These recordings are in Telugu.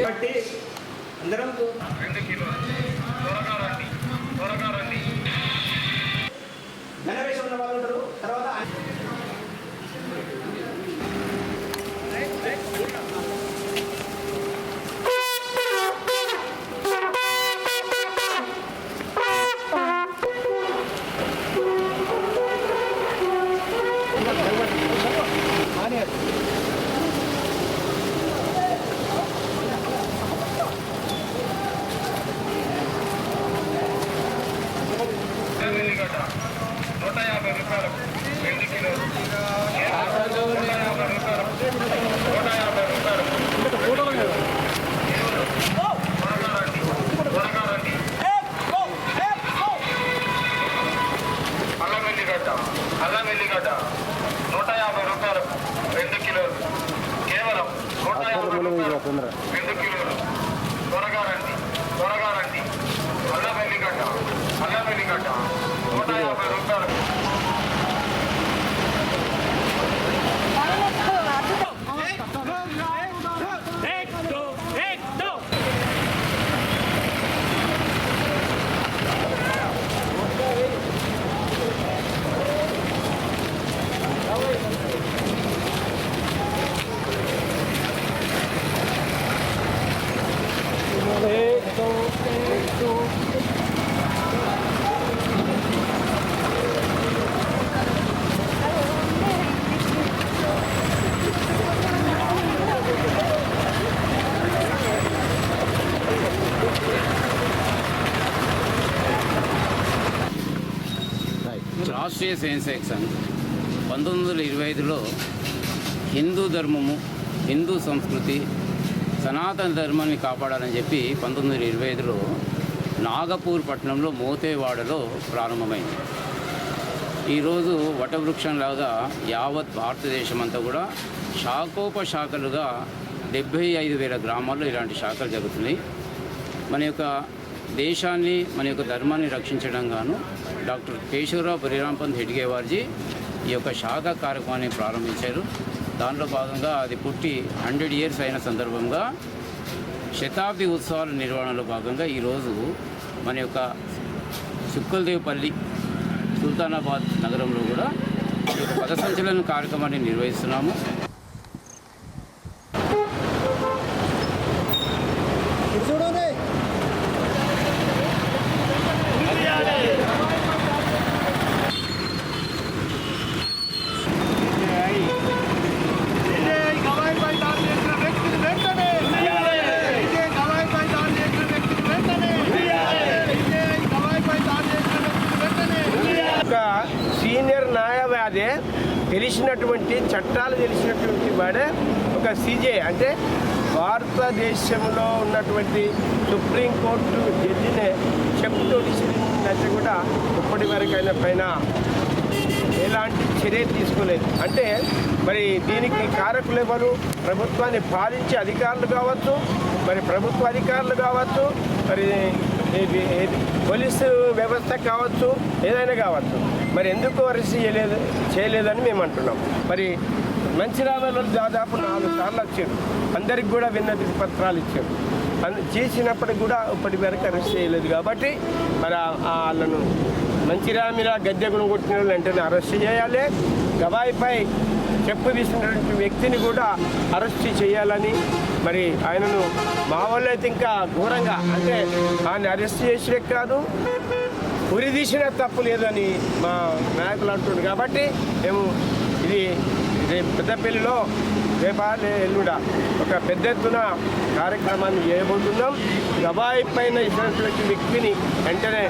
బట్టి అందరం 2 కిలోలు త్వరగా రండి గణవేశం ఉన్న వాళ్ళు ఉంటారు. తర్వాత ఉల్లిగడ్డ 150 రూపాయలు 2 కిలోలు 150 రూపాయలు. త్వరగా రండి. అల్లం వెల్లిగడ్డ 150 రూపాయలు 2 కిలోలు, కేవలం 150 రూపాయలు 2 కిలోలు. త్వరగా రండి. అల్లం వెల్లిగడ్డ 150 రూపాయలు. రాష్ట్రీయ స్వయంసేవక సంఘ్ 1925లో హిందూ ధర్మము, హిందూ సంస్కృతి, సనాతన ధర్మాన్ని కాపాడాలని చెప్పి 1925లో నాగపూర్ పట్టణంలో మోతేవాడలో ప్రారంభమైంది. ఈరోజు వటవృక్షంలాగా యావత్ భారతదేశం అంతా కూడా శాఖోపశాఖలుగా 75,000 గ్రామాల్లో ఇలాంటి శాఖలు జరుగుతున్నాయి. మన యొక్క దేశాన్ని, మన యొక్క ధర్మాన్ని రక్షించడం గాను డాక్టర్ కేశవరావు బలిరాంపంత్ హెడ్గేవార్జీ ఈ యొక్క శాఖ కార్యక్రమాన్ని ప్రారంభించారు. దాంట్లో భాగంగా అది పుట్టి 100 years అయిన సందర్భంగా శతాబ్ది ఉత్సవాల నిర్వహణలో భాగంగా ఈరోజు మన యొక్క సుక్కల్దేవ్పల్లి సుల్తానాబాద్ నగరంలో కూడా ఈ యొక్క పథ సంచలన కార్యక్రమాన్ని నిర్వహిస్తున్నాము. సీనియర్ న్యాయవాదే, తెలిసినటువంటి చట్టాలు తెలిసినటువంటి వాడే ఒక సీజే, అంటే భారతదేశంలో ఉన్నటువంటి సుప్రీంకోర్టు జడ్జినే చెప్పుతో విసిరినట్టు కూడా ఇప్పటి వరకైనా పైన ఎలాంటి చర్య తీసుకోలేదు. అంటే మరి దీనికి కారకులు ఎవరు? ప్రభుత్వాన్ని పాలించే అధికారులు కావచ్చు, మరి ప్రభుత్వ అధికారులు కావచ్చు, మరి పోలీసు వ్యవస్థ కావచ్చు, ఏదైనా కావచ్చు. మరి ఎందుకు అరెస్ట్ చేయలేదని మేము అంటున్నాం. మరి మంచిర్యాలలో దాదాపు 4 సార్లు వచ్చాడు, అందరికి కూడా విన్నతి పత్రాలు ఇచ్చాడు. చేసినప్పటికి కూడా ఇప్పటి వరకు అరెస్ట్ చేయలేదు. కాబట్టి మరి వాళ్ళను మంచిర్యాల గద్దెగును కొట్టిన వాళ్ళు వెంటనే అరెస్ట్ చేయాలి. గవాయిపై చెప్పు తీసినటువంటి వ్యక్తిని కూడా అరెస్ట్ చేయాలని, మరి ఆయనను మా వాళ్ళు అయితే ఇంకా ఘోరంగా, అంటే ఆయన అరెస్ట్ చేసే కాదు, ఉరి తీసిన తప్పు లేదని మా నాయకులు అంటుండ్రు. కాబట్టి మేము ఇది పెద్దపల్లిలో రేపాలే ఎల్లుండ ఒక పెద్ద ఎత్తున కార్యక్రమాన్ని చేయబోతున్నాం. గవాయి పైన ఇచ్చినటువంటి వ్యక్తిని వెంటనే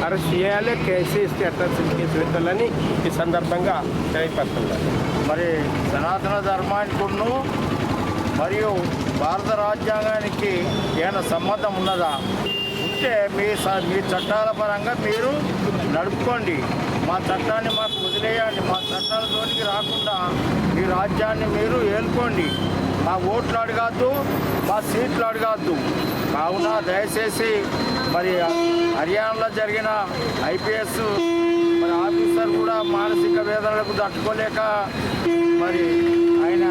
అరెస్ట్ చేయాలి, కేసు ఇస్తే అట్రాసిటీ కేసు పెట్టాలని ఈ సందర్భంగా తెలియపడుతున్నారు. మరి సనాతన ధర్మానికును మరియు భారత రాజ్యాంగానికి ఏమైనా సంబంధం ఉన్నదా? ఉంటే మీ చట్టాల పరంగా మీరు నడుపుకోండి. మా చట్టాన్ని మాకు వదిలేయండి. మా చట్టాలతోనికి రాకుండా మీ రాజ్యాన్ని మీరు ఏలుకోండి. మా ఓట్లు అడగద్దు, మా సీట్లు అడగద్దు. కావున దయచేసి మరి హర్యానాలో జరిగిన IPS మరి ఆఫీసర్ కూడా మానసిక వేదనలకు తట్టుకోలేక మరి ఆయన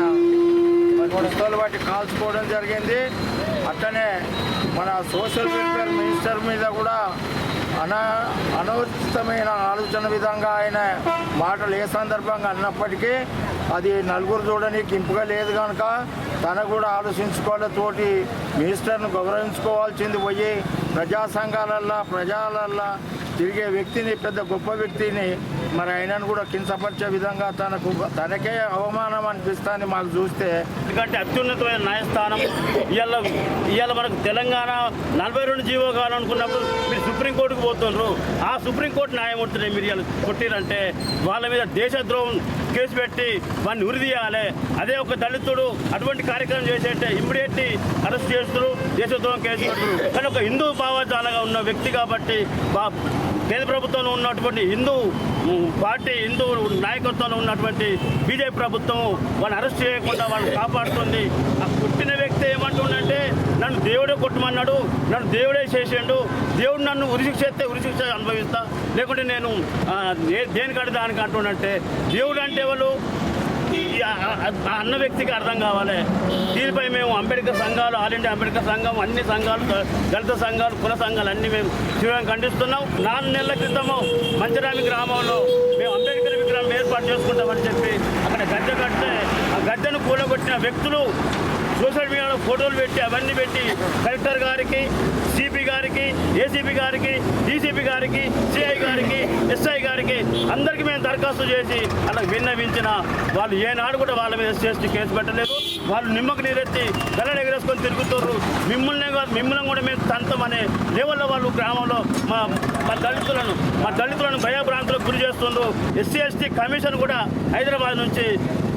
పుస్తకాలు బట్టి కాల్చుకోవడం జరిగింది. అట్లనే మన సోషల్ వెల్ఫేర్ మినిస్టర్ మీద కూడా అనవసరమైన ఆలోచన విధంగా ఆయన మాటలు ఏ సందర్భంగా అన్నప్పటికీ అది నలుగురు చూడడానికి ఇంపుగా లేదు కనుక తను కూడా ఆలోచించుకోవాలి. తోటి మినిస్టర్ను గౌరవించుకోవాల్సింది పోయి ప్రజా సంఘాలల్లో ప్రజలల్లో తిరిగే వ్యక్తిని, పెద్ద గొప్ప వ్యక్తిని మరి ఆయనను కూడా కించపరిచే విధంగా తనకే అవమానం అనిపిస్తుంది మాకు చూస్తే. ఎందుకంటే అత్యున్నతమైన న్యాయస్థానం ఇవాళ మనకు తెలంగాణ 42 జీవో కావాలనుకున్నప్పుడు మీరు సుప్రీంకోర్టుకు పోతున్నారు. ఆ సుప్రీంకోర్టు న్యాయమూర్తిని మీరు ఇవాళ కొట్టిరంటే వాళ్ళ మీద దేశద్రోహం కేసు పెట్టి వాడిని ఉరిదీయాలి. అదే ఒక దళితుడు అటువంటి కార్యక్రమం చేసేటే ఇమ్మీడియట్లీ అరెస్ట్ చేస్తారు, దేశద్రోహం కేసు పెడతారు. కానీ ఒక హిందూ భావజాలంగా ఉన్న వ్యక్తి కాబట్టి కేంద్ర ప్రభుత్వంలో ఉన్నటువంటి హిందూ పార్టీ, హిందూ నాయకత్వంలో ఉన్నటువంటి బీజేపీ ప్రభుత్వం వాళ్ళని అరెస్ట్ చేయకుండా వాళ్ళని కాపాడుతుంది. ఆ పుట్టిన వ్యక్తి ఏమంటుండంటే నన్ను దేవుడే కొట్టమన్నాడు, నన్ను దేవుడే చేసిండు, దేవుడు నన్ను ఉరిశిక్ష చేస్తే ఉరిశిక్ష అనుభవిస్తా, లేకుంటే నేను దేనికంటే దానికి అంటుండంటే దేవుడు అంటే వాళ్ళు అన్న వ్యక్తికి అర్థం కావాలి. దీనిపై మేము అంబేద్కర్ సంఘాలు, ఆల్ ఇండియా అంబేద్కర్ సంఘం, అన్ని సంఘాలు, దళిత సంఘాలు, కుల సంఘాలు అన్నీ మేము తీవ్రంగా ఖండిస్తున్నాం. 4 నెలల క్రితము మంచిరామి గ్రామంలో మేము అంబేద్కర్ విగ్రహం ఏర్పాటు చేసుకుంటామని చెప్పి అక్కడ గద్దె కడితే ఆ గద్దెను కూలగొట్టిన వ్యక్తులు సోషల్ మీడియాలో ఫోటోలు పెట్టి అవన్నీ పెట్టి కలెక్టర్ గారికి, సిపి గారికి, ఏసీపీ గారికి, డీసీపీ గారికి, సిఐ గారికి, ఎస్ఐ గారికి అందరికీ మేము దరఖాస్తు చేసి అలా విన్నవించిన వాళ్ళు ఏనాడు కూడా వాళ్ళ మీద ఎస్సీ కేసు పెట్టలేదు. వాళ్ళు నిమ్మకు నీరెత్తి గల్లలు ఎగరేసుకొని తిరుగుతున్నారు. మిమ్మల్ని కూడా మేము తంతమనే లెవెల్లో వాళ్ళు గ్రామంలో మా దళితులను భయభ్రాంతులకు గురి చేస్తున్నారు. ఎస్సీ ఎస్టీ కమిషన్ కూడా హైదరాబాద్ నుంచి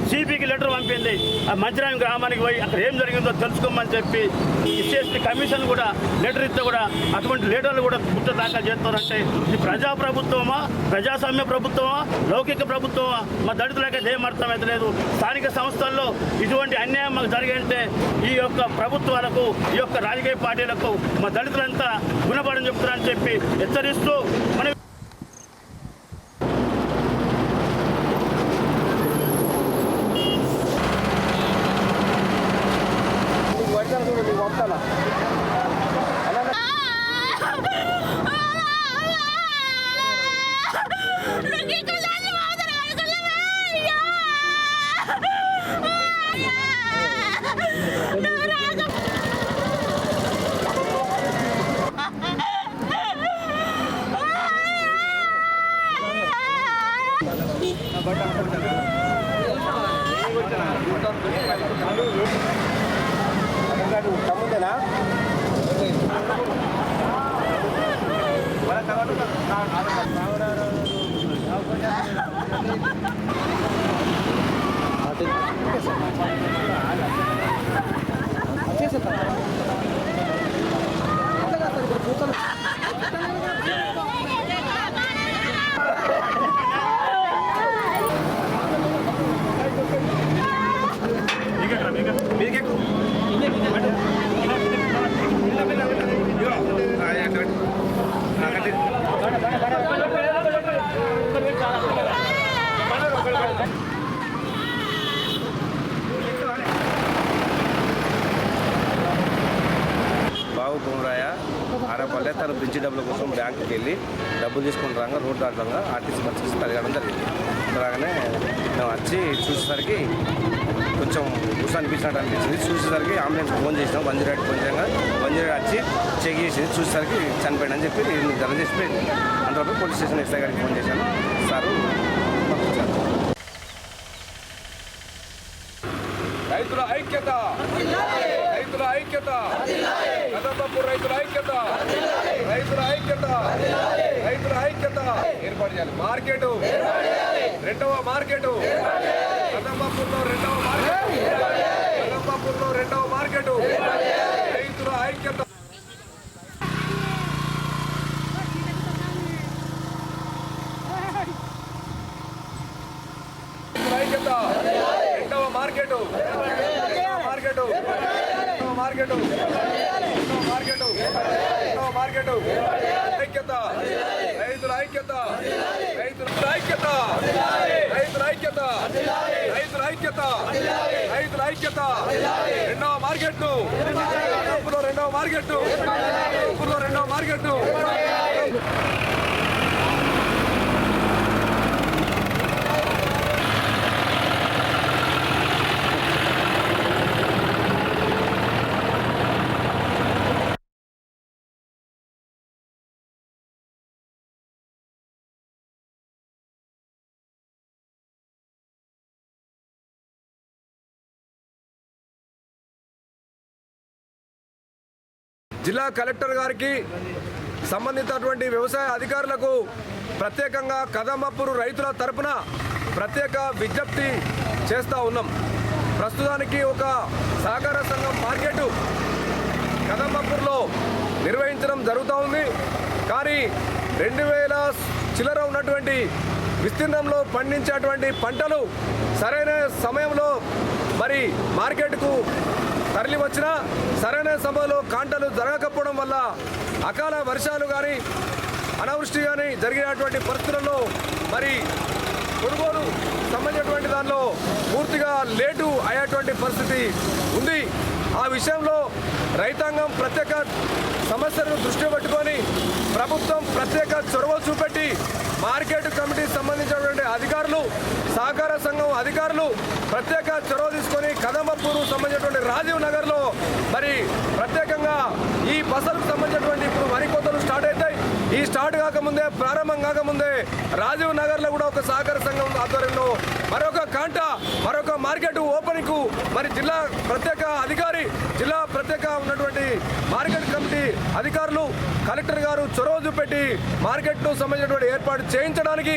సిపికి లెటర్ పంపింది. ఆ మంచిరామి గ్రామానికి పోయి అక్కడ ఏం జరిగిందో తెలుసుకోమని చెప్పి ఎస్సీ కమిషన్ కూడా లెటర్ ఇస్తే కూడా అటువంటి లెటర్లు కూడా గుట్ట దాఖలు చేస్తారంటే ఇది ప్రజాప్రభుత్వమా, ప్రజాస్వామ్య ప్రభుత్వమా, లౌకిక ప్రభుత్వమా? మా దళితులకి ఏం అర్థమైతే లేదు. స్థానిక సంస్థల్లో ఇటువంటి అన్యాయం మాకు జరిగింటే ఈ యొక్క ప్రభుత్వాలకు, ఈ యొక్క రాజకీయ పార్టీలకు మా దళితులంతా గుణపడని చెప్తారని చెప్పి హెచ్చరిస్తూ మన తమ్ముందేనా బాబు బొమ్మరాయ ఆరపల్లె తన బ్రిడ్జి డబ్బుల కోసం బ్యాంకుకి వెళ్ళి డబ్బులు తీసుకుని రాగా రోడ్డు దాటంగా ఆర్టీసీ బస్సు తరగడం జరిగింది. రాగానే మేము వచ్చి చూసేసరికి కొంచెం ఉషా అనిపించినట్టు అనిపించింది. చూసేసరికి అంబులెన్స్ ఫోన్ చేసినాం, 108 ఫోన్ చేయగా 108 వచ్చి చెక్ చేసి చూసేసరికి చనిపోయాడని చెప్పి నిర్ధారణ చేసిపోయింది. అందులో పోలీస్ స్టేషన్ ఎస్ఐ గారికి ఫోన్ చేశాను. సారు పంపించారు. రైతుల ఐక్యత, రైతుల ఐక్యత, కదంబపూర్ రైతుల ఐక్యత, రైతుల ఐక్యత, రైతుల ఐక్యత ఏర్పాటు చేయాలి. మార్కెట్, రెండవ మార్కెట్ కదంబపూర్లో, రెండవ మార్కెట్ కదంబపూర్లో, రెండవ మార్కెట్ రైతుల ఐక్యత. ఐక్యత, రెండవ market, market, market, market, market ఐక్యత, రైతుల ఐక్యత, రైతుల ఐక్యత, రైతుల ఐక్యత, రైతుల ఐక్యత, రైతుల ఐక్యత. రెండవ మార్కెట్ రెండవ మార్కెట్ రెండవ మార్కెట్. జిల్లా కలెక్టర్ గారికి సంబంధించినటువంటి వ్యవసాయ అధికారులకు ప్రత్యేకంగా కదమపూరు రైతుల తరపున ప్రత్యేక విజ్ఞప్తి చేస్తూ ఉన్నాం. ప్రస్తుతానికి ఒక సహకార సంఘం మార్కెట్ కదమపూర్లో నిర్వహించడం జరుగుతూ ఉంది. కానీ 2000 చిల్లర ఉన్నటువంటి విస్తీర్ణంలో పండించేటువంటి పంటలు సరైన సమయంలో మరి మార్కెట్కు తరలి వచ్చినా సరైన సమయంలో కాంటలు జరగకపోవడం వల్ల అకాల వర్షాలు కానీ అనావృష్టి కానీ జరిగినటువంటి పరిస్థితుల్లో మరి కొనుగోలు సంబంధించినటువంటి దానిలో పూర్తిగా లేటు అయ్యేటువంటి పరిస్థితి ఉంది. ఆ విషయంలో రైతాంగం ప్రత్యేక సమస్యలను దృష్టిలో పెట్టుకొని ప్రభుత్వం ప్రత్యేక చొరవ చూపెట్టి మార్కెట్ కమిటీకి సంబంధించినటువంటి అధికారులు, సహకార సంఘం అధికారులు ప్రత్యేక చొరవ తీసుకొని కదమపూరు సంబంధించినటువంటి రాజీవ్ నగర్లో మరి ప్రత్యేకంగా ఈ పసలకు సంబంధించినటువంటి ఇప్పుడు వరి కోతలు స్టార్ట్ అవుతాయి. ఈ స్టార్ట్ కాకముందే, ప్రారంభం కాకముందే రాజీవ్ నగర్లో కూడా ఒక సహకార సంఘం ఆధ్వర్యంలో మరొక మార్కెట్ ఓపెనింగ్ కు మరి జిల్లా ప్రత్యేక అధికారి, జిల్లా ప్రత్యేక ఉన్నటువంటి మార్కెట్ కమిటీ అధికారులు, కలెక్టర్ గారు చొరవ చూపెట్టి మార్కెట్ ను సంబంధించినటువంటి ఏర్పాటు చేయించడానికి